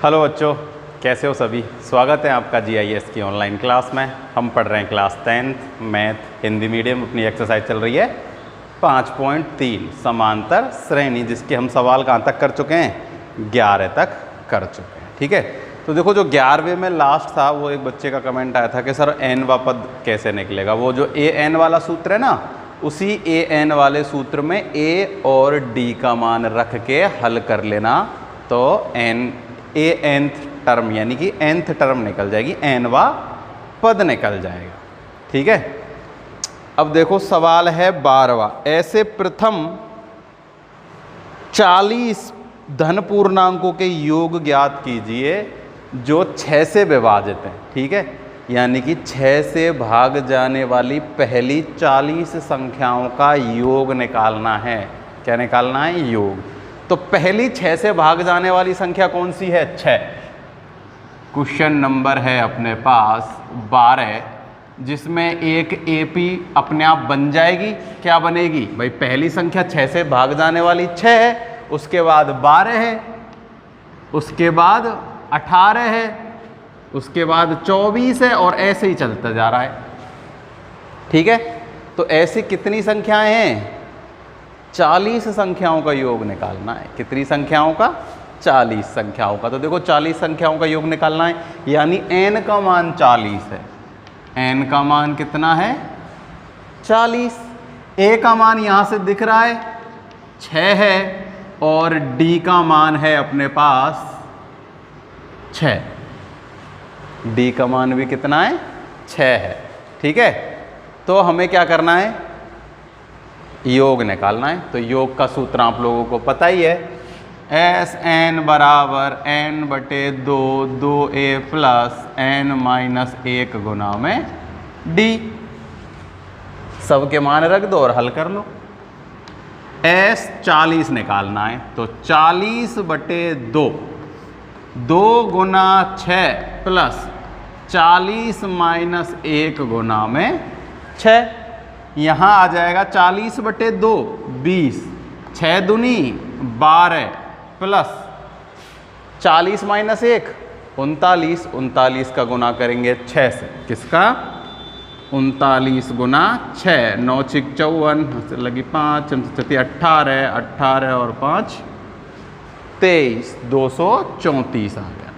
Hello बच्चों, कैसे हो सभी। स्वागत है आपका GIS की ऑनलाइन क्लास में। हम पढ़ रहे हैं class 10th math Hindi medium. अपनी एक्सरसाइज चल रही है 5.3 समांतर श्रेणी, जिसके हम सवाल कहाँ तक कर चुके हैं, 11 तक कर चुके हैं। ठीक है, तो देखो जो 11वें में लास्ट था, वो एक बच्चे का कमेंट आया था कि सर n वा पद कैसे निकलेगा। वो जो an वाला सूत्र है ना, उसी an वाले सूत्र में a और d का मान रख के हल कर लेना, तो nth टर्म यानी कि nth टर्म निकल जाएगी, nवा पद निकल जाएगा। ठीक है, अब देखो सवाल है 12वां। ऐसे प्रथम 40 धन पूर्णांकों के योग ज्ञात कीजिए जो 6 से विभाजित हैं। ठीक है, यानी कि 6 से भाग जाने वाली पहली 40 संख्याओं का योग निकालना है। क्या निकालना है? योग। तो पहली 6 से भाग जाने वाली संख्या कौन सी है? 6। क्वेश्चन नंबर है अपने पास 12, जिसमें एक AP अपने आप बन जाएगी। क्या बनेगी भाई? पहली संख्या 6 से भाग जाने वाली 6 है, उसके बाद 12 है, उसके बाद 18 है, उसके बाद 24 है, और ऐसे ही चलता जा रहा है। ठीक है, तो ऐसी कितनी संख्याएं हैं? 40 संख्याओं का योग निकालना है। कितनी संख्याओं का? 40 संख्याओं का। तो देखो 40 संख्याओं का योग निकालना है, यानी n का मान 40 है। n का मान कितना है? 40। a का मान यहां से दिख रहा है 6 है, और d का मान है अपने पास 6। d का मान भी कितना है? 6 है। ठीक है, तो हमें क्या करना है? योग निकालना है। तो योग का सूत्र आप लोगों को पता ही है, Sn बराबर n/2 2a प्लस n-1 गुना में d। सबके मान रख दो और हल कर लो। S 40 निकालना है, तो 40/2 2 गुना 6 प्लस 40 - 1 गुना में 6। यहाँ आ जाएगा 40/2 20, 6 दूनी 12 प्लस 40 - 1 39। 39 का गुना करेंगे 6 से। किसका? 39 गुना 6, 9 × 6 = 54, लगी 5 18 18 और 5 23, 234 आ गया।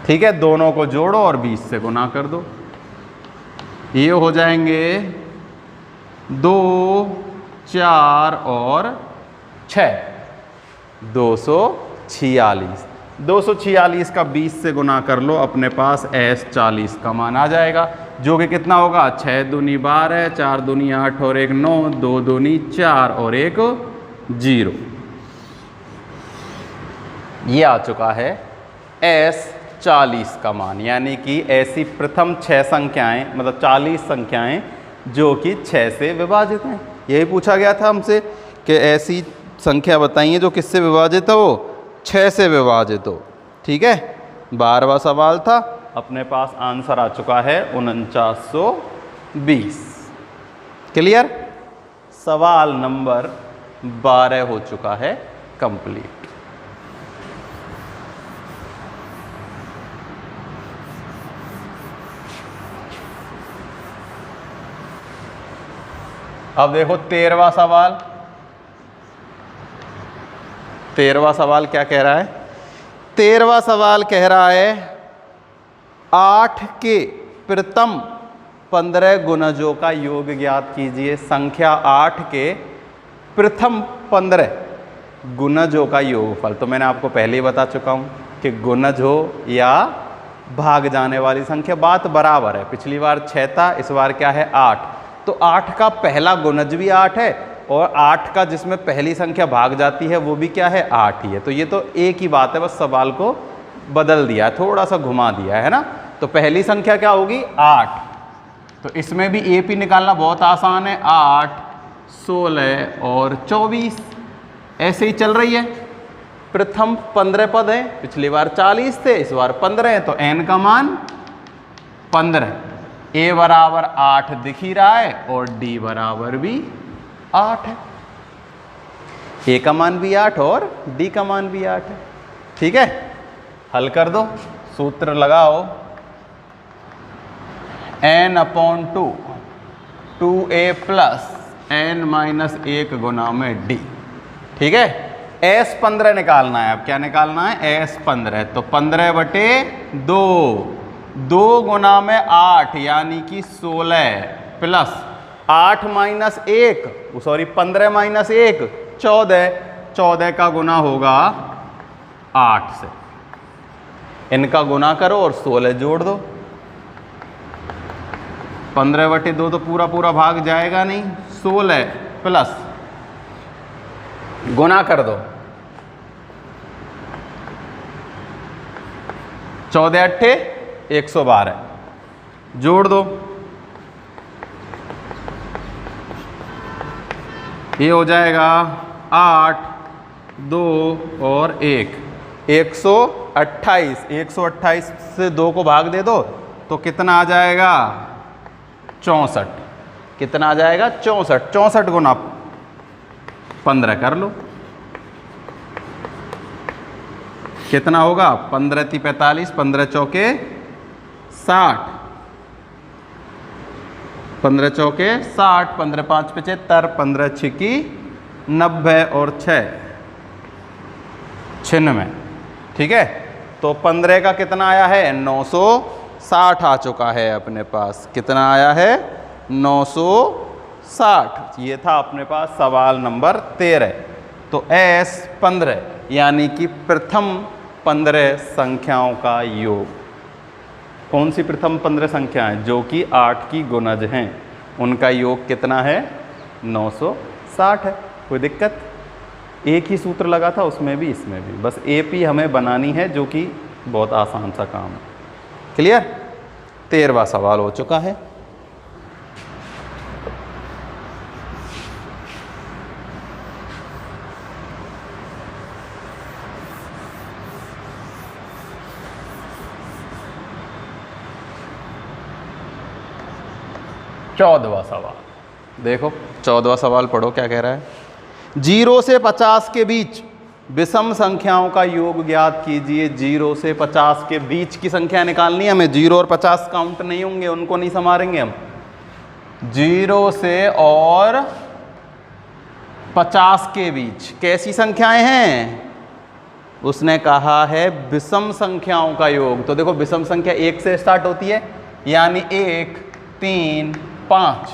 ठीक है, दोनों को जोड़ो और 20 से गुना कर दो। ये हो जाएंगे 2 4 और 6 246। 246 का 20 से गुना कर लो, अपने पास S 40 का मान आ जाएगा, जो कि कितना होगा? 6 दूनी 12, 4 दूनी 8 और 1 9, 2 दूनी 4 और 1 0। ये आ चुका है S 40 का मान। यानी कि ऐसी प्रथम 6 संख्याएं, मतलब 40 संख्याएं जो कि 6 से विभाजित हैं। यही पूछा गया था हमसे कि ऐसी संख्या बताइए जो किससे विभाजित हो? 6 से विभाजित हो। ठीक है, 12वां सवाल था। अपने पास आंसर आ चुका है 4920। क्लियर? सवाल नंबर 12 हो चुका है कंप्लीट। अब देखो 13वां सवाल। 13वां सवाल क्या कह रहा है? 13वां सवाल कह रहा है 8 के प्रथम 15 गुणजों का योग ज्ञात कीजिए। संख्या 8 के प्रथम 15 गुणजों का योगफल। तो मैंने आपको पहले ही बता चुका हूं कि गुणज हो या भाग जाने वाली संख्या, बात बराबर है। पिछली बार 6 था, इस बार क्या है? 8। तो 8 का पहला गुणज भी 8 है, और 8 का जिसमें पहली संख्या भाग जाती है वो भी क्या है? 8 ही है। तो ये तो एक ही बात है, बस सवाल को बदल दिया है, थोड़ा सा घुमा दिया है ना। तो पहली संख्या क्या होगी? 8। तो इसमें भी AP निकालना बहुत आसान है। 8 16 और 24 ऐसे ही चल रही है। प्रथम 15 पद है, पिछली बार 40 थे, इस बार 15 है, तो n का मान 15। a बराबर 8 दिख ही रहा है, और d बराबर भी 8 है। ए का मान भी 8 और डी का मान भी 8 है। ठीक है, हल कर दो, सूत्र लगाओ, n/2 2a प्लस n-1 गुना में d। ठीक है, S15 निकालना है। अब क्या निकालना है? S15। तो 15/2 2 गुना में 8 यानी कि 16 प्लस 8 माइनस 1 सॉरी 15 माइनस 1 14। 14 का गुना होगा 8 से, इनका गुना करो और 16 जोड़ दो। 15/2 तो पूरा पूरा भाग जाएगा नहीं, 16 प्लस गुना कर दो 14 अट्ठे 112 जोड़ दो, ये हो जाएगा 8 2 और 1 128। 128 से 2 को भाग दे दो तो कितना आ जाएगा? 64। कितना आ जाएगा? 64। 64 गुना 15 कर लो, कितना होगा? 15 × 45, 15 चौके 60, 15 चौके 60, 15 5 75, 15 छिकी 90 और 6 96। ठीक है, तो 15 का कितना आया है? 960 आ चुका है अपने पास। कितना आया है? 960। ये था अपने पास सवाल नंबर 13। तो S15 यानी कि प्रथम 15 संख्याओं का योग। कौन सी प्रथम 15 संख्याएं? जो कि 8 की गुणज हैं, उनका योग कितना है? 960 है। कोई दिक्कत? एक ही सूत्र लगा था उसमें भी इसमें भी, बस AP हमें बनानी है, जो कि बहुत आसान सा काम है। क्लियर? 13वां सवाल हो चुका है। चौदहवां सवाल देखो, 14वां सवाल पढ़ो क्या कह रहा है। 0 से 50 के बीच विषम संख्याओं का योग ज्ञात कीजिए। 0 से 50 के बीच की संख्या निकालनी है हमें। 0 और 50 काउंट नहीं होंगे, उनको नहीं संभालेंगे हम। 0 से और 50 के बीच कैसी संख्याएं हैं? उसने कहा है विषम संख्याओं का योग। तो देखो, विषम संख्या 1 से स्टार्ट होती है, यानी 1 3 5,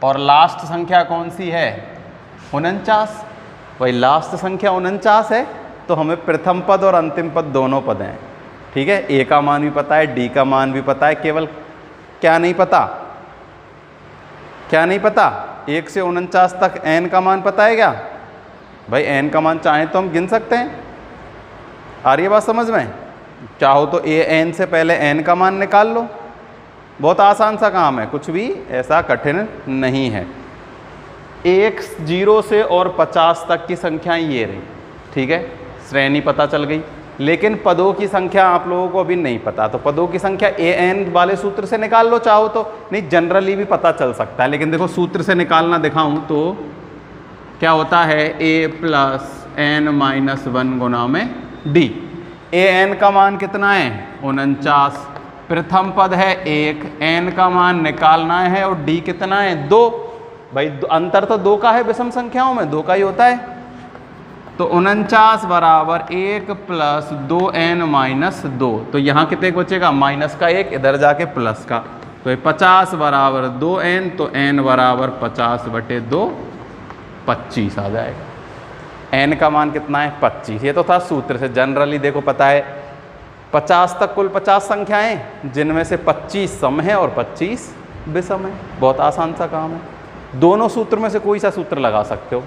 और लास्ट संख्या कौन सी है? 49। वही लास्ट संख्या 49 है, तो हमें प्रथम पद और अंतिम पद दोनों पद हैं। ठीक है, A का मान भी पता है, D का मान भी पता है, केवल क्या नहीं पता? क्या नहीं पता? 1 से 49 तक N का मान पता है क्या? भाई N का मान चाहे तो हम गिन सकते हैं। आ रही है बात समझ में? चाहो तो N से पहले N का मान निकाल लो, बहुत आसान सा काम है, कुछ भी ऐसा कठिन नहीं है। 0 से और 50 तक की संख्याएं ये रही। ठीक है, श्रेणी पता चल गई, लेकिन पदों की संख्या आप लोगों को अभी नहीं पता। तो पदों की संख्या AN वाले सूत्र से निकाल लो, चाहो तो। नहीं, जनरली भी पता चल सकता है, लेकिन देखो सूत्र से निकालना दिखाऊं तो क्या होता है? A प्लस n-1 गुना में D। AN का मान कितना है? 49। प्रथम पद है 1, N का मान निकालना है, और D कितना है? 2। भाई अंतर तो 2 का है, विषम संख्याओं में 2 का ही होता है। तो 49 बराबर 1 प्लस 2n-2। तो यहाँ कितने बचेगा? माइनस का 1, इधर जाके प्लस का। तो 50 बराबर 2n, तो n बराबर 50/2 25 आ जाएगा। n का मान कितना है? 25। ये तो था सूत्र से। जनरली देखो पता है 50 तक कुल 50 संख्याएं, जिनमें से 25 सम है और 25 विषम है। बहुत आसान सा काम है। दोनों सूत्र में से कोई सा सूत्र लगा सकते हो।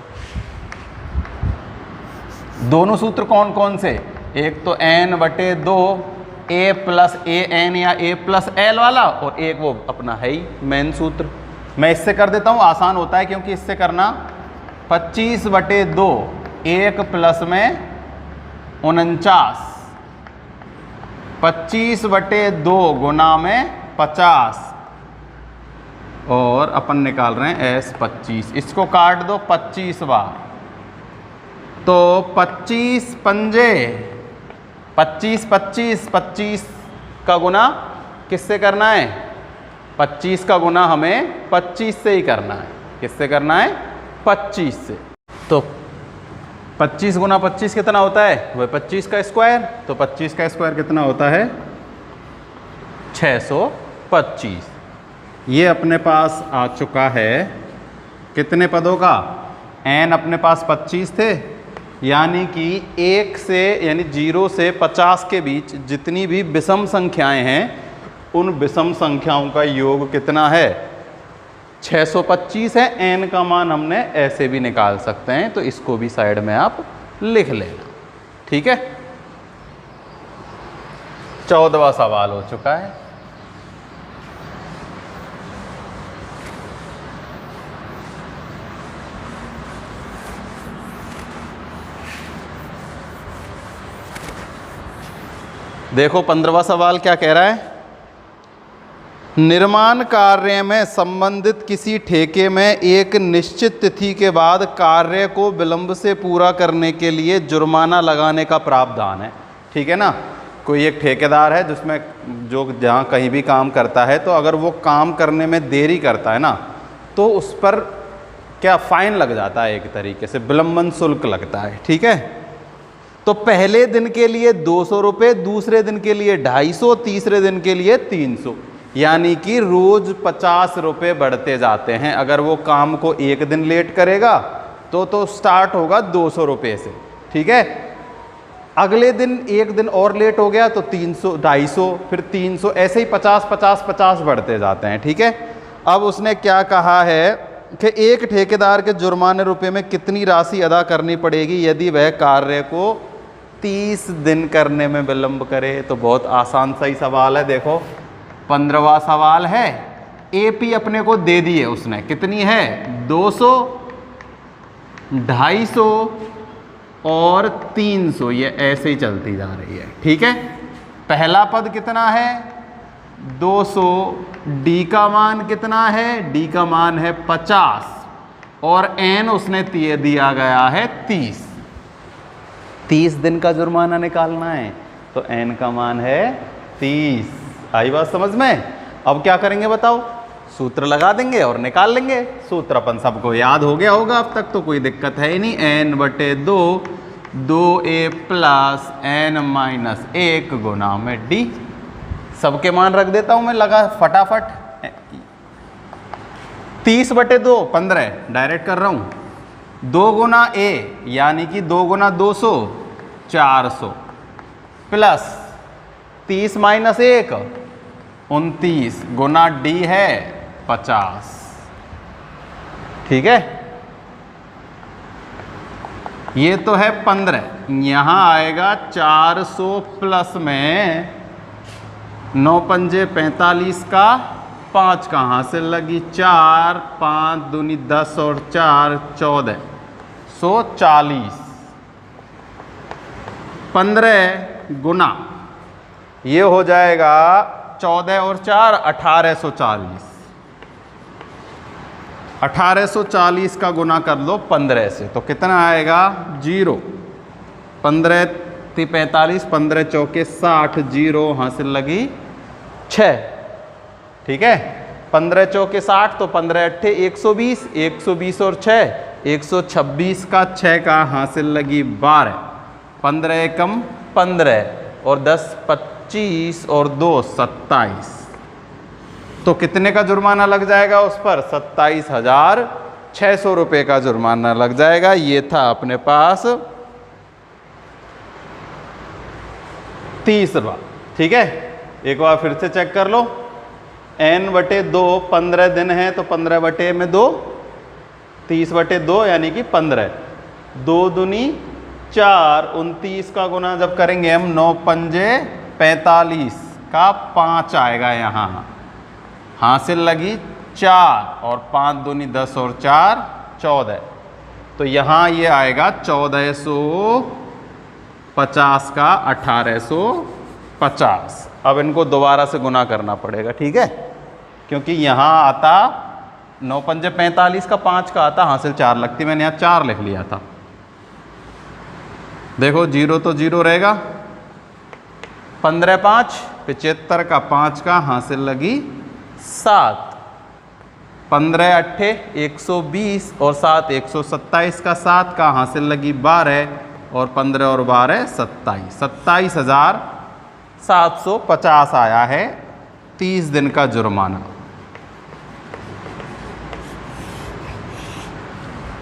दोनों सूत्र कौन कौन से? एक तो n/2 A प्लस AN या A प्लस L वाला, और एक वो अपना है ही मेन सूत्र। मैं इससे कर देता हूँ, आसान होता है, क्योंकि इससे करना 25/2 1 प्लस में 49, 25/2 गुना में 50, और अपन निकाल रहे हैं S25। इसको काट दो 25 बार, तो 25 पंजे 25 25 25 का गुना किससे करना है? 25 का गुना हमें 25 से ही करना है। किससे करना है? 25 से। तो 25 गुना 25 कितना होता है? वह 25 का स्क्वायर। तो 25 का स्क्वायर कितना होता है? 625। ये अपने पास आ चुका है कितने पदों का? n अपने पास 25 थे, यानी कि 1 से यानी 0 से 50 के बीच जितनी भी विषम संख्याएं हैं उन विषम संख्याओं का योग कितना है? 625 है। n का मान हमने ऐसे भी निकाल सकते हैं, तो इसको भी साइड में आप लिख लेना। ठीक है, 14वां सवाल हो चुका है। देखो 15वां सवाल क्या कह रहा है? निर्माण कार्य में संबंधित किसी ठेके में एक निश्चित तिथि के बाद कार्य को विलंब से पूरा करने के लिए जुर्माना लगाने का प्रावधान है। ठीक है ना, कोई एक ठेकेदार है जिसमें जो जहाँ कहीं भी काम करता है, तो अगर वो काम करने में देरी करता है ना, तो उस पर क्या फाइन लग जाता है, एक तरीके से विलंबन शुल्क लगता है। ठीक है, तो पहले दिन के लिए 200 रुपये, दूसरे दिन के लिए 250, तीसरे दिन के लिए 300, यानी कि रोज 50 रुपये बढ़ते जाते हैं। अगर वो काम को एक दिन लेट करेगा तो स्टार्ट होगा 200 रुपये से। ठीक है, अगले दिन एक दिन और लेट हो गया तो 300, 250, फिर 300, ऐसे ही 50 50 50 बढ़ते जाते हैं। ठीक है, अब उसने क्या कहा है कि एक ठेकेदार के जुर्माने रुपये में कितनी राशि अदा करनी पड़ेगी यदि वह कार्य को 30 दिन करने में विलंब करे? तो बहुत आसान सा ही सवाल है। देखो 15वां सवाल है। एपी अपने को दे दी है उसने, कितनी है? 200, 250 और 300, ये ऐसे ही चलती जा रही है। ठीक है, पहला पद कितना है? 200। डी का मान कितना है? डी का मान है 50 और एन उसने दिया गया है 30। 30 दिन का जुर्माना निकालना है, तो एन का मान है 30। आई बात समझ में? अब क्या करेंगे बताओ? सूत्र लगा देंगे और निकाल लेंगे। सूत्र अपन सबको याद हो गया होगा अब तक, तो कोई दिक्कत है ही नहीं। n/2 2a प्लस n - 1 गुना में d। सबके मान रख देता हूं मैं, लगा फटाफट। 30/2 15 डायरेक्ट कर रहा हूं। 2 गुना a यानी कि 2 गुना 200 400 प्लस 30 - 1 29 गुना d है 50। ठीक है, ये तो है 15। यहां आएगा 400 प्लस में 9 पंजे 45 का 5 कहाँ से लगी? 4 5 दूनी 10 और 4 14, 140। 15 गुना ये हो जाएगा 14 और 4 1840। 1840 का गुना कर लो 15 से, तो कितना आएगा? 0। 15 × 45, 15 × 4 = 60, 0 हासिल लगी 6। ठीक है, 15 × 4 = 60, तो 15 × 8 = 120, 120 और 6 126 का 6 का हासिल लगी 12। 15 एकम 15 और 10 25 और 2 27। तो कितने का जुर्माना लग जाएगा उस पर? 27,600 रुपये का जुर्माना लग जाएगा। ये था अपने पास तीसरा। ठीक है, एक बार फिर से चेक कर लो। n/2 15 दिन है, तो 15/2 30/2 यानी कि 15। 2 दूनी 4 29 का गुना जब करेंगे हम 9 पंजे 45 का 5 आएगा यहाँ, हासिल लगी 4 और 5 दूनी 10 और 4 14। तो यहाँ ये आएगा 1450 का 1850। अब इनको दोबारा से गुना करना पड़ेगा। ठीक है, क्योंकि यहाँ आता 9 पंजे 45 का 5 का आता, हासिल 4 लगती, मैंने यहाँ 4 लिख लिया था। देखो 0 तो 0 रहेगा, 15 5 75 का 5 का हासिल लगी 7, 15 8 120 और 7 127 का 7 का हासिल लगी 12 और 15 और 12 27, 27,750 आया है 30 दिन का जुर्माना।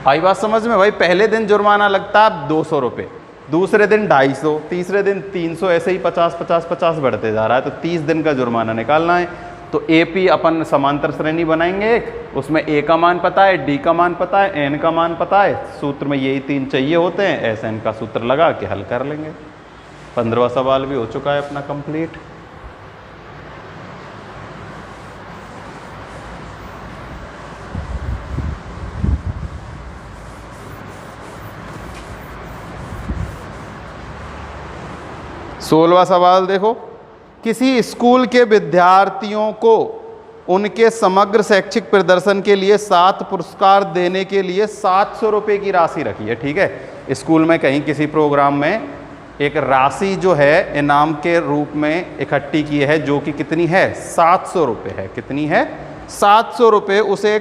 आई बात समझ में भाई? पहले दिन जुर्माना लगता है 200 रुपये, दूसरे दिन 250, तीसरे दिन 300, ऐसे ही 50 50 50 बढ़ते जा रहा है। तो 30 दिन का जुर्माना निकालना है। तो एपी अपन समांतर श्रेणी बनाएंगे एक, उसमें ए का मान पता है, डी का मान पता है, एन का मान पता है, सूत्र में यही 3 चाहिए होते हैं, एस एन का सूत्र लगा के हल कर लेंगे। 15वां सवाल भी हो चुका है अपना कंप्लीट। सोलहवां सवाल देखो, किसी स्कूल के विद्यार्थियों को उनके समग्र शैक्षिक प्रदर्शन के लिए 7 पुरस्कार देने के लिए 700 रुपये की राशि रखी है। ठीक है, स्कूल में कहीं किसी प्रोग्राम में एक राशि जो है इनाम के रूप में इकट्ठी की है, जो कि कितनी है? 700 रुपये है। कितनी है? 700 रुपये। उसे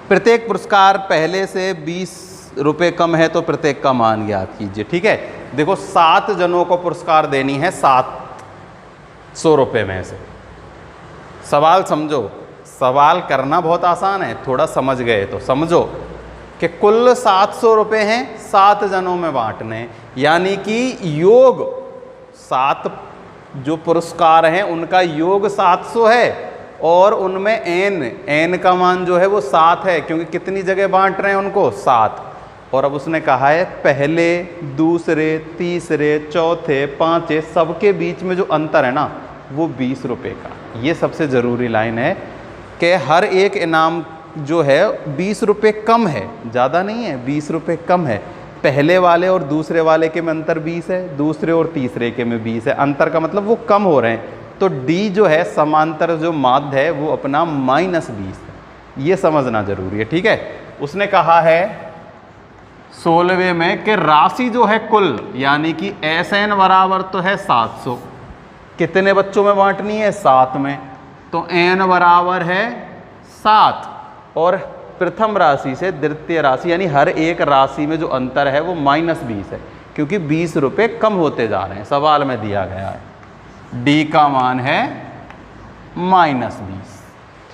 प्रत्येक पुरस्कार पहले से 20 रुपये कम है तो प्रत्येक का मान ज्ञात कीजिए। ठीक है, देखो 7 जनों को पुरस्कार देनी है 700 रुपये में से। सवाल समझो, सवाल करना बहुत आसान है, थोड़ा समझ गए तो समझो कि कुल 700 रुपये हैं, 7 जनों में बांटने, यानी कि योग 7 जो पुरस्कार हैं उनका योग 700 है और उनमें एन का मान जो है वो 7 है, क्योंकि कितनी जगह बांट रहे हैं उनको? 7। और अब उसने कहा है पहले, दूसरे, तीसरे, चौथे, पांचवे सबके बीच में जो अंतर है ना वो 20 रुपये का। ये सबसे ज़रूरी लाइन है कि हर एक इनाम जो है 20 रुपये कम है, ज़्यादा नहीं है, 20 रुपये कम है। पहले वाले और दूसरे वाले के में अंतर 20 है, दूसरे और तीसरे के में 20 है। अंतर का मतलब वो कम हो रहे हैं। तो डी जो है समांतर जो माध्य है वो अपना -20 है। ये समझना जरूरी है। ठीक है, उसने कहा है 16वें में कि राशि जो है कुल, यानी कि एस एन बराबर तो है 700, कितने बच्चों में बांटनी है? 7 में। तो एन बराबर है 7 और प्रथम राशि से द्वितीय राशि यानी हर एक राशि में जो अंतर है वो -20 है, क्योंकि 20 रुपये कम होते जा रहे हैं, सवाल में दिया गया है। डी का मान है -20।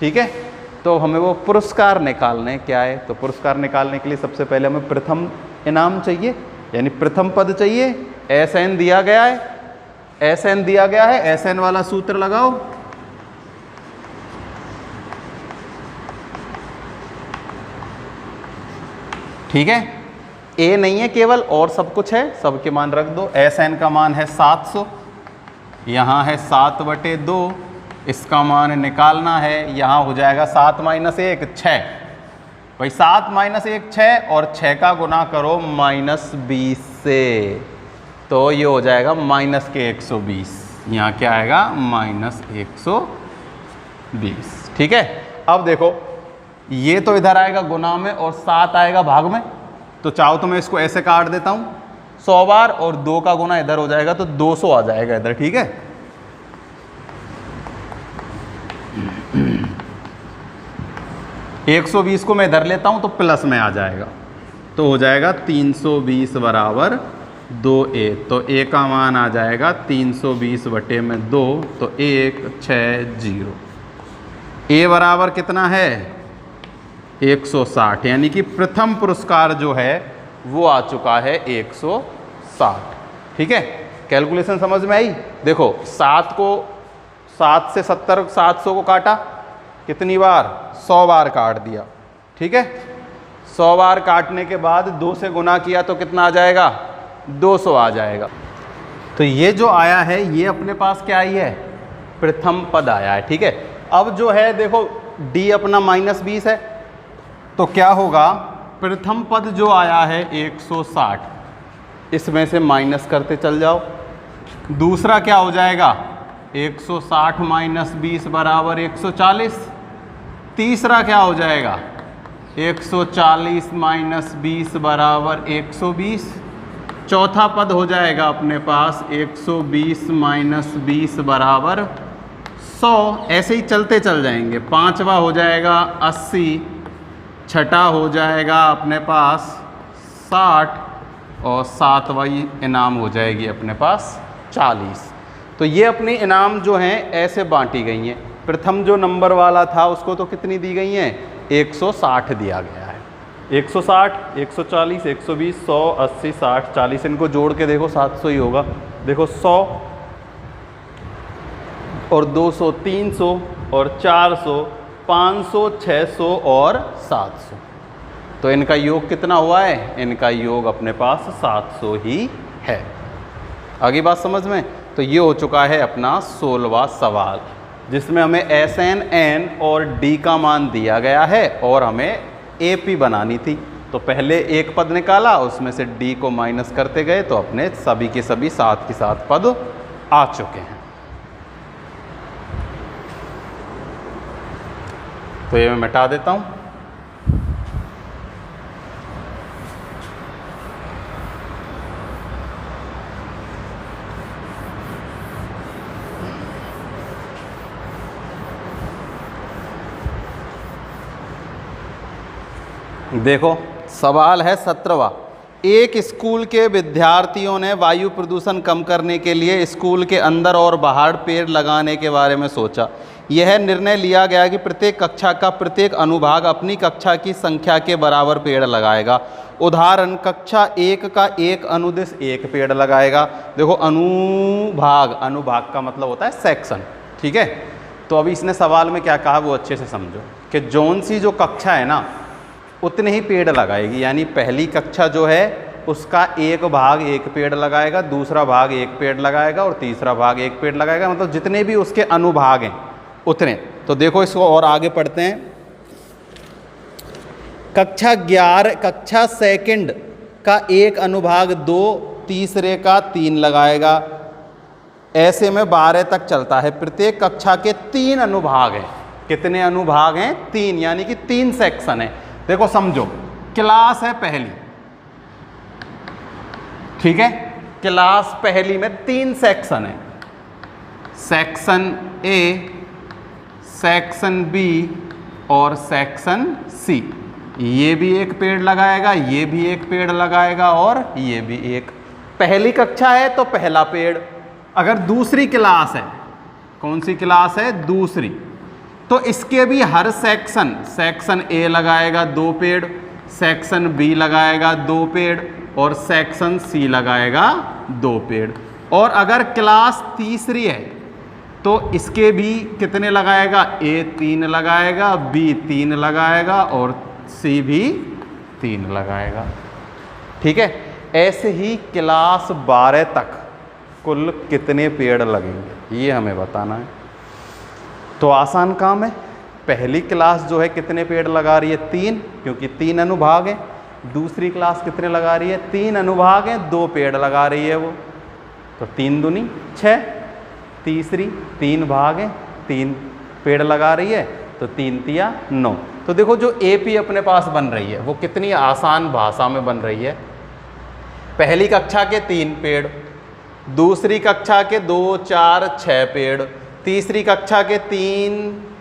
ठीक है, तो हमें वो पुरस्कार निकालने क्या है? तो पुरस्कार निकालने के लिए सबसे पहले हमें प्रथम इनाम चाहिए, यानी प्रथम पद चाहिए। एस एन दिया गया है, एस एन दिया गया है, एस एन वाला सूत्र लगाओ। ठीक है, ए नहीं है केवल, और सब कुछ है, सबके मान रख दो। एस एन का मान है 700, यहाँ है 7/2, इसका मान निकालना है, यहाँ हो जाएगा 7 - 1 6। भाई 7 - 1 6 और 6 का गुना करो -20 से, तो ये हो जाएगा -120। यहाँ क्या आएगा? -120। ठीक है, अब देखो ये तो इधर आएगा गुना में और 7 आएगा भाग में। तो चाहो तो मैं इसको ऐसे काट देता हूँ 100 बार, और 2 का गुना इधर हो जाएगा तो 200 आ जाएगा इधर। ठीक है, 120 को मैं इधर लेता हूं तो प्लस में आ जाएगा, तो हो जाएगा 320 बराबर 2a। तो a का मान आ जाएगा 320/2, तो 160। a बराबर कितना है? 160, यानी कि प्रथम पुरस्कार जो है वो आ चुका है 160। ठीक है, कैलकुलेशन समझ में आई? देखो 7 से 70 700 को काटा कितनी बार? 100 बार काट दिया। ठीक है, 100 बार काटने के बाद 2 से गुना किया तो कितना आ जाएगा? 200 आ जाएगा। तो ये जो आया है ये अपने पास क्या आई है? प्रथम पद आया है। ठीक है, अब जो है देखो डी अपना -20 है, तो क्या होगा? प्रथम पद जो आया है 160, इसमें से माइनस करते चल जाओ। दूसरा क्या हो जाएगा? 160 - 20 बराबर 140। तीसरा क्या हो जाएगा? 140 - 20 बराबर 120। चौथा पद हो जाएगा अपने पास 120 माइनस 20 बराबर 100। ऐसे ही चलते चल जाएंगे। पांचवा हो जाएगा 80, छठा हो जाएगा अपने पास 60 और सातवां इनाम हो जाएगी अपने पास 40। तो ये अपनी इनाम जो हैं ऐसे बांटी गई हैं। प्रथम जो नंबर वाला था उसको तो कितनी दी गई हैं, 160 दिया गया है। 160, 140, 120, 100, 80, 60, 40, इनको जोड़ के देखो 700 ही होगा। देखो 100 और 200 300 और 400 500 600 और 700। तो इनका योग कितना हुआ है, इनका योग अपने पास 700 ही है। आगे बात समझ में। तो ये हो चुका है अपना 16वां सवाल, जिसमें हमें SN, N और D का मान दिया गया है और हमें AP बनानी थी। तो पहले एक पद निकाला, उसमें से D को माइनस करते गए तो अपने सभी के सभी साथ के साथ पद आ चुके हैं। तो ये मैं मिटा देता हूँ। देखो सवाल है 17वां। एक स्कूल के विद्यार्थियों ने वायु प्रदूषण कम करने के लिए स्कूल के अंदर और बाहर पेड़ लगाने के बारे में सोचा। यह निर्णय लिया गया कि प्रत्येक कक्षा का प्रत्येक अनुभाग अपनी कक्षा की संख्या के बराबर पेड़ लगाएगा। उदाहरण, कक्षा 1 का एक अनुदेश 1 पेड़ लगाएगा। देखो अनुभाग, अनुभाग का मतलब होता है सेक्शन, ठीक है। तो अभी इसने सवाल में क्या कहा वो अच्छे से समझो कि जौन सी जो कक्षा है ना उतने ही पेड़ लगाएगी। यानी पहली कक्षा जो है उसका एक भाग 1 पेड़ लगाएगा, दूसरा भाग 1 पेड़ लगाएगा और तीसरा भाग 1 पेड़ लगाएगा। मतलब जितने भी उसके अनुभाग हैं उतने। तो देखो इसको और आगे पढ़ते हैं। कक्षा सेकंड का एक अनुभाग 2, तीसरे का 3 लगाएगा। ऐसे में 12 तक चलता है। प्रत्येक कक्षा के 3 अनुभाग हैं। कितने अनुभाग हैं, 3, यानी कि 3 सेक्शन है। देखो समझो, क्लास है पहली, ठीक है। क्लास पहली में 3 सेक्शन है, सेक्शन ए, सेक्शन बी और सेक्शन सी। ये भी 1 पेड़ लगाएगा, ये भी 1 पेड़ लगाएगा और ये भी 1। पहली कक्षा है तो पहला पेड़। अगर दूसरी क्लास है, कौन सी क्लास है, दूसरी, तो इसके भी हर सेक्शन ए लगाएगा 2 पेड़, सेक्शन बी लगाएगा 2 पेड़ और सेक्शन सी लगाएगा 2 पेड़। और अगर क्लास तीसरी है तो इसके भी कितने लगाएगा, ए 3 लगाएगा, बी 3 लगाएगा और सी भी 3 लगाएगा, ठीक है। ऐसे ही क्लास 12 तक कुल कितने पेड़ लगेंगे ये हमें बताना है। तो आसान काम है। पहली क्लास जो है कितने पेड़ लगा रही है, 3, क्योंकि 3 अनुभाग हैं। दूसरी क्लास कितने लगा रही है, 3 अनुभाग हैं, 2 पेड़ लगा रही है वो। तो 3 दूनी 6, तीसरी 3 भाग हैं, 3 पेड़ लगा रही है, तो 3 तिया 9। तो देखो जो AP अपने पास बन रही है वो कितनी आसान भाषा में बन रही है। पहली कक्षा के 3 पेड़, दूसरी कक्षा के 2 4 6 पेड़, तीसरी कक्षा के 3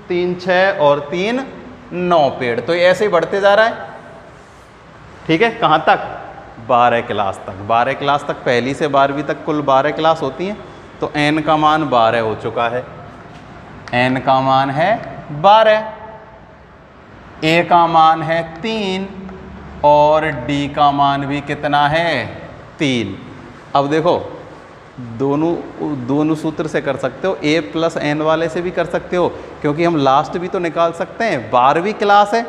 3 6 और 3 9 पेड़। तो ये ऐसे ही बढ़ते जा रहा है, ठीक है। कहाँ तक, 12 क्लास तक। 12 क्लास तक, पहली से 12वीं तक कुल 12 क्लास होती हैं। तो n का मान 12 हो चुका है। n का मान है 12, a का मान है 3 और d का मान भी कितना है, 3। अब देखो दोनों सूत्र से कर सकते हो, a + n वाले से भी कर सकते हो, क्योंकि हम लास्ट भी तो निकाल सकते हैं। 12वीं क्लास है,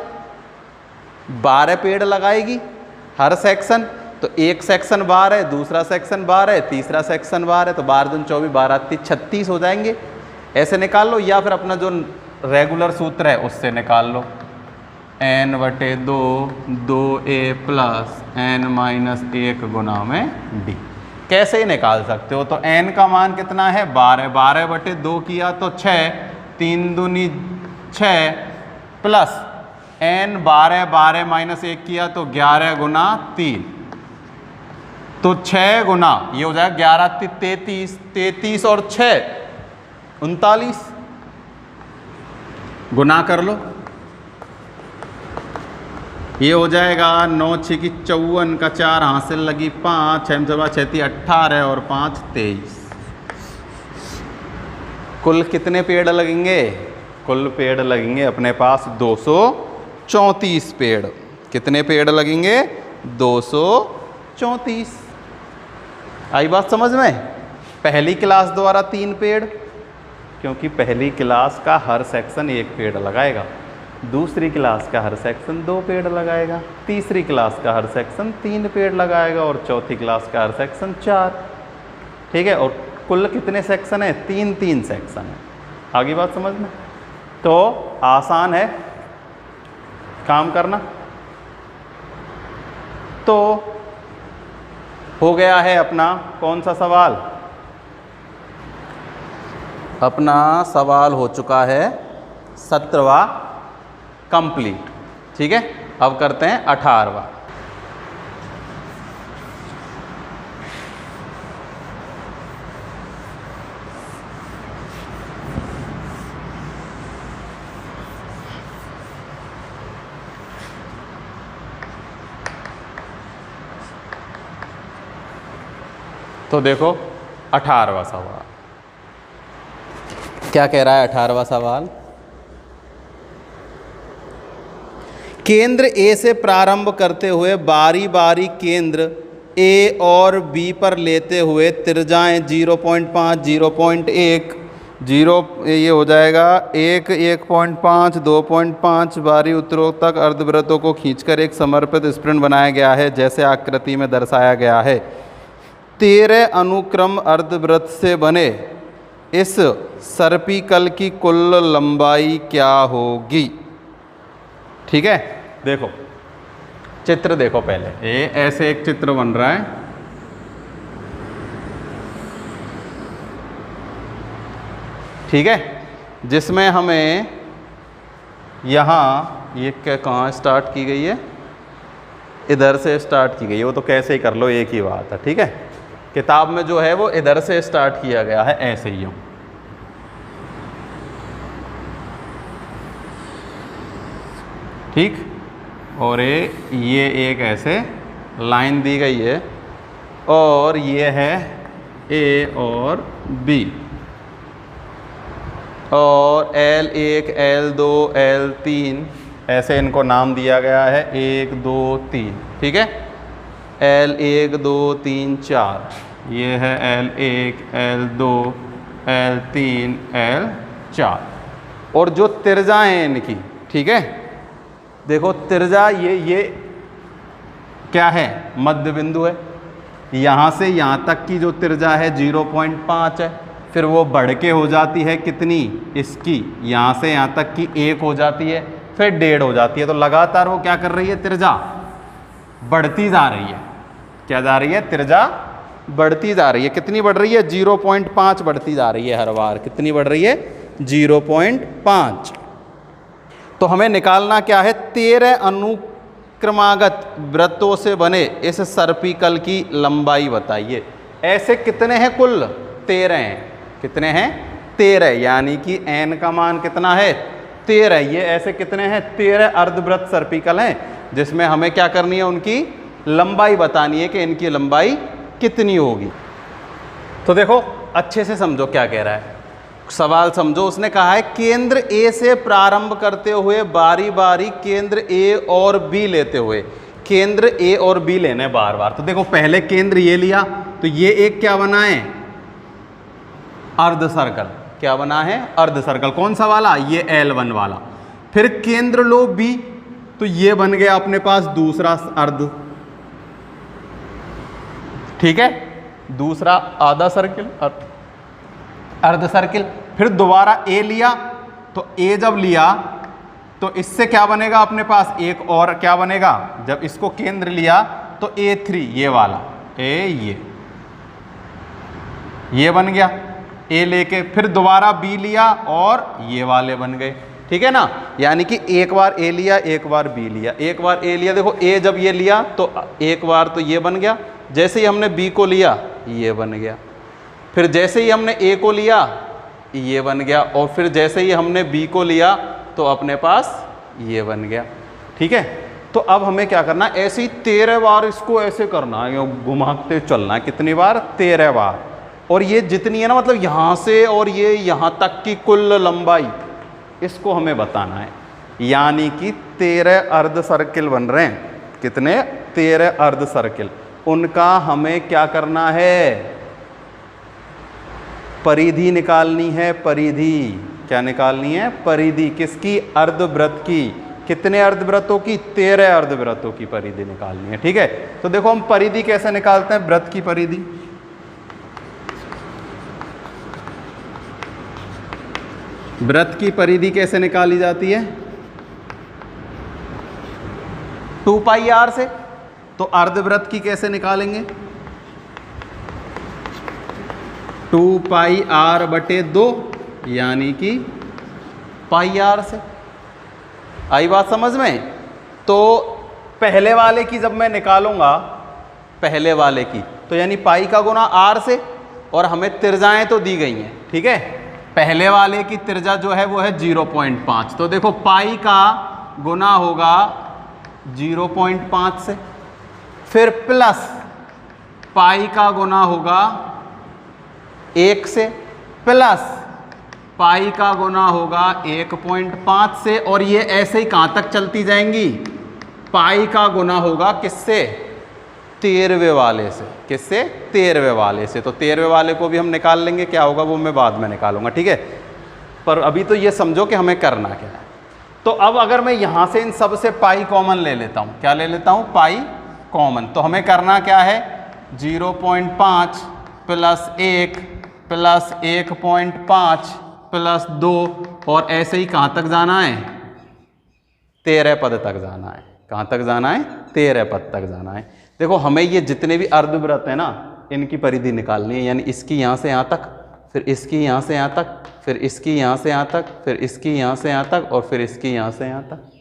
12 पेड़ लगाएगी हर सेक्शन। तो एक सेक्शन 12 है, दूसरा सेक्शन 12 है, तीसरा सेक्शन 12 है, तो 12 दूनी 24, 12 3 36 हो जाएंगे। ऐसे निकाल लो, या फिर अपना जो रेगुलर सूत्र है उससे निकाल लो। n/2 2a + n - 1 गुना में d। कैसे ही निकाल सकते हो। तो n का मान कितना है, 12, 12/2 किया तो 6, 3 दूनी 6 प्लस n 12, 12 - 1 किया तो 11 गुना 3। तो 6 गुना ये हो जाएगा 11 33, 33 और 6 39, गुना कर लो, ये हो जाएगा 9 6 की 54 का 4 हासिल लगी 5 6 6 18 और 5 23। कुल कितने पेड़ लगेंगे? कुल पेड़ लगेंगे अपने पास 234 पेड़। कितने पेड़ लगेंगे? 234। आई बात समझ में? पहली क्लास द्वारा 3 पेड़, क्योंकि पहली क्लास का हर सेक्शन 1 पेड़ लगाएगा, दूसरी क्लास का हर सेक्शन 2 पेड़ लगाएगा, तीसरी क्लास का हर सेक्शन 3 पेड़ लगाएगा और चौथी क्लास का हर सेक्शन 4। ठीक है, और कुल कितने सेक्शन है? 3 सेक्शन है। आगे बात समझ में? तो आसान है काम करना। तो हो गया है अपना कौन सा सवाल? अपना सवाल हो चुका है 17वां कंप्लीट। ठीक है, अब करते हैं 18वां। तो देखो 18वां सवाल क्या कह रहा है? 18वां सवाल, केंद्र ए से प्रारंभ करते हुए बारी बारी केंद्र ए और बी पर लेते हुए त्रिज्याएं 0.5 0.1 0 ये हो जाएगा 1 1.5 2.5 बारी उत्तरों तक अर्धवृत्तों को खींचकर एक समर्पित स्प्रिंट बनाया गया है जैसे आकृति में दर्शाया गया है। 13 अनुक्रम अर्धवृत्त से बने इस सर्पिकल की कुल लंबाई क्या होगी? ठीक है, देखो चित्र देखो पहले। ये ऐसे एक चित्र बन रहा है, ठीक है, जिसमें हमें यहाँ ये कहाँ स्टार्ट की गई है? इधर से स्टार्ट की गई है। वो तो कैसे ही कर लो, एक ही बात है। ठीक है, किताब में जो है वो इधर से स्टार्ट किया गया है, ऐसे ही हो। ठीक, और ये एक ऐसे लाइन दी गई है और ये है ए और बी और L1 L2 L3 ऐसे इनको नाम दिया गया है 1 2 3। ठीक है, L1 2 3 4 ये है L1 L2 L3 L4 और जो त्रिज्या है इनकी, ठीक है, देखो त्रिज्या ये क्या है? मध्य बिंदु है। यहाँ से यहाँ तक की जो त्रिज्या है 0.5 है, फिर वो बढ़ के हो जाती है कितनी? इसकी यहाँ से यहाँ तक की 1 हो जाती है, फिर 1.5 हो जाती है। तो लगातार वो क्या कर रही है? त्रिज्या बढ़ती जा रही है। क्या जा रही है? त्रिज्या बढ़ती जा रही है। कितनी बढ़ रही है? 0.5 बढ़ती जा रही है हर बार। कितनी बढ़ रही है? 0.5। तो हमें निकालना क्या है? 13 अनुक्रमागत वृत्तों से बने इस सर्पिकल की लंबाई बताइए। ऐसे कितने हैं? कुल 13 हैं। कितने हैं? 13, यानी कि n का मान कितना है? 13। ये ऐसे कितने हैं? 13 अर्धवृत्त सर्पिकल हैं, जिसमें हमें क्या करनी है? उनकी लंबाई बतानी है कि इनकी लंबाई कितनी होगी। तो देखो अच्छे से समझो क्या कह रहा है, सवाल समझो। उसने कहा है केंद्र ए से प्रारंभ करते हुए बारी बारी केंद्र ए और बी लेते हुए, केंद्र ए और बी लेने बार बार। तो देखो पहले केंद्र ये लिया तो ये एक क्या बना है? अर्ध सर्कल। क्या बना है? अर्ध सर्कल। कौन सा वाला? ये L1 वाला। फिर केंद्र लो बी, तो ये बन गया अपने पास दूसरा अर्ध, ठीक है, दूसरा आधा सर्किल, अर्ध सर्किल। फिर दोबारा ए लिया, तो ए जब लिया तो इससे क्या बनेगा अपने पास? एक और क्या बनेगा? जब इसको केंद्र लिया तो A3 ये वाला, ये बन गया ए लेके। फिर दोबारा बी लिया और ये वाले बन गए, ठीक है ना। यानी कि एक बार ए लिया, एक बार बी लिया, एक बार ए लिया। देखो ए जब ये लिया तो एक बार तो ये बन गया, जैसे ही हमने बी को लिया ये बन गया, फिर जैसे ही हमने ए को लिया ये बन गया, और फिर जैसे ही हमने बी को लिया तो अपने पास ये बन गया। ठीक है, तो अब हमें क्या करना है, ऐसे ही 13 बार इसको ऐसे करना है, घुमाते चलना है। कितनी बार? 13 बार। और ये जितनी है ना, मतलब यहाँ से और ये यहाँ तक की कुल लंबाई, इसको हमें बताना है। यानी कि 13 अर्ध सर्किल बन रहे हैं। कितने? 13 अर्ध सर्किल। उनका हमें क्या करना है? परिधि निकालनी है। परिधि क्या निकालनी है? परिधि किसकी? अर्धवृत्त की। कितने अर्धवृत्तों की? 13 अर्धवृत्तों की परिधि निकालनी है। ठीक है, तो देखो हम परिधि कैसे निकालते हैं, वृत्त की परिधि। वृत्त की परिधि कैसे निकाली जाती है? 2 पाई आर से। तो अर्धवृत्त की कैसे निकालेंगे? 2 पाई आर बटे 2, यानी कि पाई आर से। आई बात समझ में? तो पहले वाले की जब मैं निकालूंगा, पहले वाले की, तो यानी पाई का गुना आर से, और हमें त्रिज्याएं तो दी गई हैं। ठीक है, पहले वाले की त्रिज्या जो है वो है 0.5। तो देखो पाई का गुना होगा 0.5 से, फिर प्लस पाई का गुना होगा 1 से, प्लस पाई का गुना होगा 1.5 से, और ये ऐसे ही कहाँ तक चलती जाएंगी? पाई का गुना होगा किससे? 13वें वाले से। किससे? 13वें वाले से। तो 13वें वाले को भी हम निकाल लेंगे, क्या होगा वो मैं बाद में निकालूंगा। ठीक है, पर अभी तो ये समझो कि हमें करना क्या है। तो अब अगर मैं यहाँ से इन सब से पाई कॉमन ले लेता हूँ, क्या ले लेता हूँ? Pi common. तो हमें करना क्या है? 0.5 प्लस 1 प्लस 1.5 प्लस 2, और ऐसे ही कहाँ तक जाना है? 13 पद तक जाना है। कहाँ तक जाना है? 13 पद तक जाना है। देखो हमें ये जितने भी अर्धवृत्त है ना, इनकी परिधि निकालनी है। यानी इसकी यहाँ से यहाँ तक, फिर इसकी यहाँ से यहाँ तक, फिर इसकी यहाँ से यहाँ तक, फिर इसकी यहाँ से यहाँ तक, और फिर इसकी यहाँ से यहाँ तक।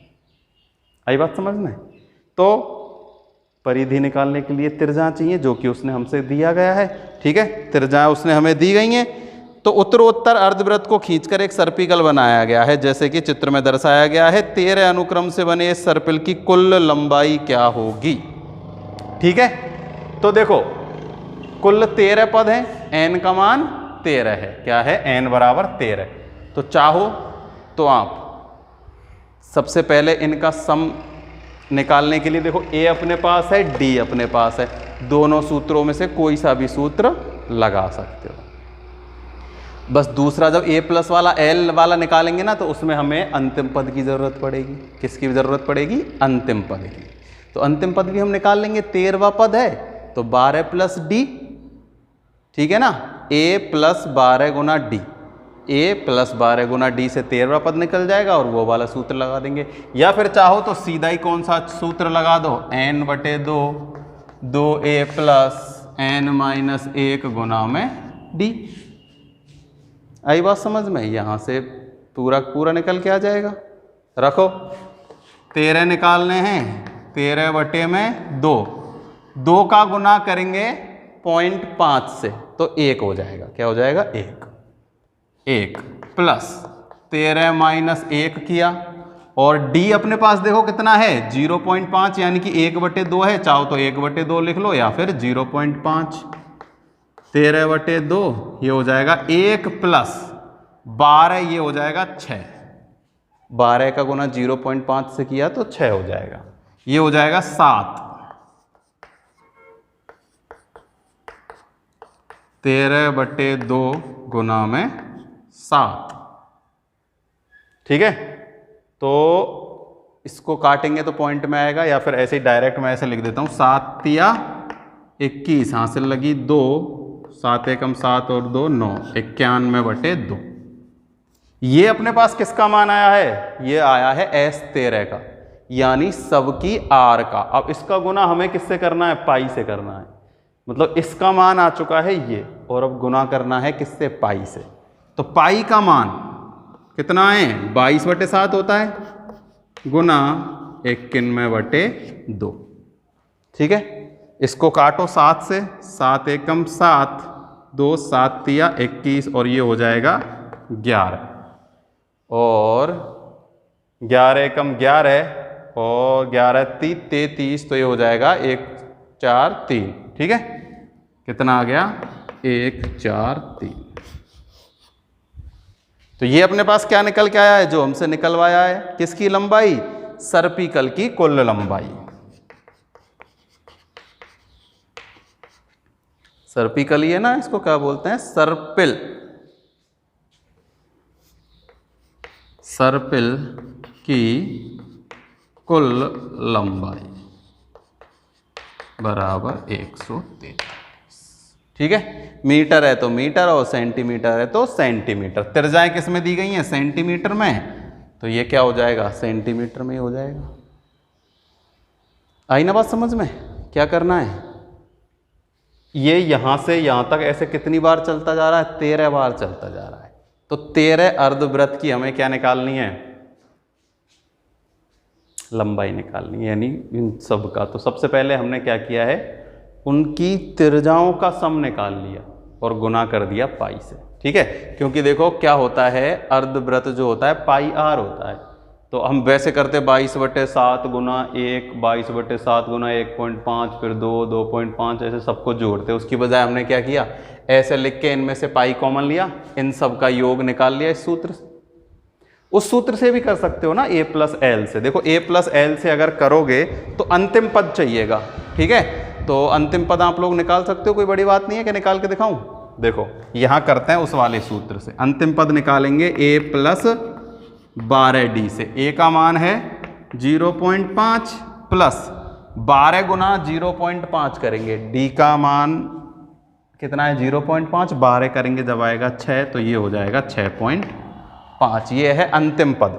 आई बात समझ में? तो परिधि निकालने के लिए त्रिज्या चाहिए, जो कि उसने हमसे दिया गया है। ठीक है, त्रिज्या उसने हमें दी गई हैं। तो उत्तरोत्तर अर्धवृत्त को खींचकर एक सर्पिल बनाया गया है, जैसे कि चित्र में दर्शाया गया है। 13 अनुक्रम से बने इस सर्पिल की कुल लंबाई क्या होगी? ठीक है, तो देखो कुल 13 पद हैं, n का मान 13 है। क्या है? n बराबर 13। तो चाहो तो आप सबसे पहले इनका सम निकालने के लिए, देखो a अपने पास है, d अपने पास है, दोनों सूत्रों में से कोई सा भी सूत्र लगा सकते हो। बस दूसरा जब a प्लस वाला l वाला निकालेंगे ना, तो उसमें हमें अंतिम पद की ज़रूरत पड़ेगी। किसकी ज़रूरत पड़ेगी? अंतिम पद की। तो अंतिम पद भी हम निकाल लेंगे। 13वां पद है तो 12 प्लस d। ठीक है ना, a plus 12 Guna d, a plus 12 Guna d से 13वां पद निकल जाएगा, और वो वाला सूत्र लगा देंगे। या फिर चाहो तो सीधा ही कौन सा सूत्र लगा दो? n बटे 2, 2a प्लस n माइनस 1 गुना में d। आई बात समझ में? यहाँ से पूरा पूरा निकल के आ जाएगा। रखो, 13 निकालने हैं, 13 बटे में 2, 2 का गुना करेंगे 0.5 से तो 1 हो जाएगा। क्या हो जाएगा? 1 प्लस 13 माइनस 1 किया, और d अपने पास देखो कितना है? 0.5, यानी कि 1 बटे 2 है। चाहो तो 1 बटे 2 लिख लो, या फिर 0.5। 13 बटे 2 ये हो जाएगा 1 प्लस 12, ये हो जाएगा 6। 12 का गुना 0.5 से किया तो 6 हो जाएगा, ये हो जाएगा 7। 13 बटे 2 गुना में 7। ठीक है, तो इसको काटेंगे तो पॉइंट में आएगा, या फिर ऐसे ही डायरेक्ट मैं ऐसे लिख देता हूँ। 7 या 21 हासिल लगी 2, 7 एकम 7 और 2 9, 91 बटे 2। ये अपने पास किसका मान आया है? ये आया है S13 का, यानी सबकी R का। अब इसका गुना हमें किससे करना है? पाई से करना है। मतलब इसका मान आ चुका है ये, और अब गुना करना है किससे? पाई से। तो पाई का मान कितना है? 22 बटे 7 होता है, गुना 91 बटे 2। ठीक है, इसको काटो 7 से, 7 एकम 7, 2 7 तिया 21 और ये हो जाएगा 11 और 11 एकम 11 और 11 ती 33 तो ये हो जाएगा 1 4 3। ठीक है, कितना आ गया 1 4 3। तो ये अपने पास क्या निकल के आया है जो हमसे निकलवाया है, किसकी लंबाई, सर्पिकल की कुल लंबाई। सर्पिकल ये ना, इसको क्या बोलते हैं, सर्पिल, सर्पिल की कुल लंबाई बराबर 133। ठीक है, मीटर है तो मीटर और सेंटीमीटर है तो सेंटीमीटर। त्रिज्याएं किस में दी गई हैं, सेंटीमीटर में, तो ये क्या हो जाएगा, सेंटीमीटर में हो जाएगा। आई ना बात समझ में, क्या करना है, ये यहां से यहां तक ऐसे कितनी बार चलता जा रहा है, 13 बार चलता जा रहा है। तो 13 अर्धवृत्त की हमें क्या निकालनी है, लंबाई निकालनी है, यानी इन सब का। तो सबसे पहले हमने क्या किया है, उनकी त्रिज्याओं का सम निकाल लिया और गुना कर दिया पाई से। ठीक है, क्योंकि देखो क्या होता है, अर्धवृत्त जो होता है पाई आर होता है, तो हम वैसे करते 22/7 गुना 1, 22/7 गुना 1.5, फिर 2, 2.5 ऐसे सबको जोड़ते। उसकी बजाय हमने क्या किया, ऐसे लिख के इनमें से पाई कॉमन लिया, इन सब का योग निकाल लिया इस सूत्र से। उस सूत्र से भी कर सकते हो ना, a+l से। देखो a+l से अगर करोगे तो अंतिम पद चाहिएगा। ठीक है, तो अंतिम पद आप लोग निकाल सकते हो, कोई बड़ी बात नहीं है कि निकाल के दिखाऊं। देखो यहां करते हैं उस वाले सूत्र से, अंतिम पद निकालेंगे a+12d से। a का मान है 0.5 प्लस 12 गुना 0.5 करेंगे, d का मान कितना है 0.5, 12 करेंगे जब आएगा 6 तो ये हो जाएगा 6.5। ये है अंतिम पद।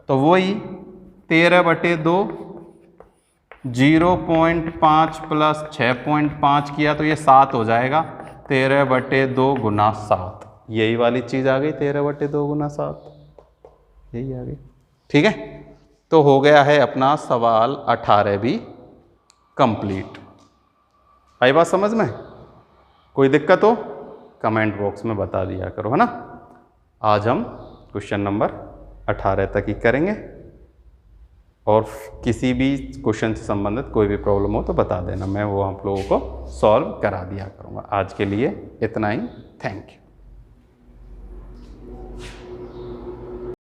तो वही 13/2 0.5 प्लस 6.5 किया तो ये 7 हो जाएगा, 13/2 गुना 7। यही वाली चीज आ गई, 13/2 गुना 7, यही आ गई। ठीक है, तो हो गया है अपना सवाल 18 भी कंप्लीट। आई बात समझ में, कोई दिक्कत हो कमेंट बॉक्स में बता दिया करो, है ना। आज हम क्वेश्चन नंबर 18 तक ही करेंगे, और किसी भी क्वेश्चन से संबंधित कोई भी प्रॉब्लम हो तो बता देना, मैं वो आप लोगों को सॉल्व करा दिया करूँगा। आज के लिए इतना ही, थैंक यू।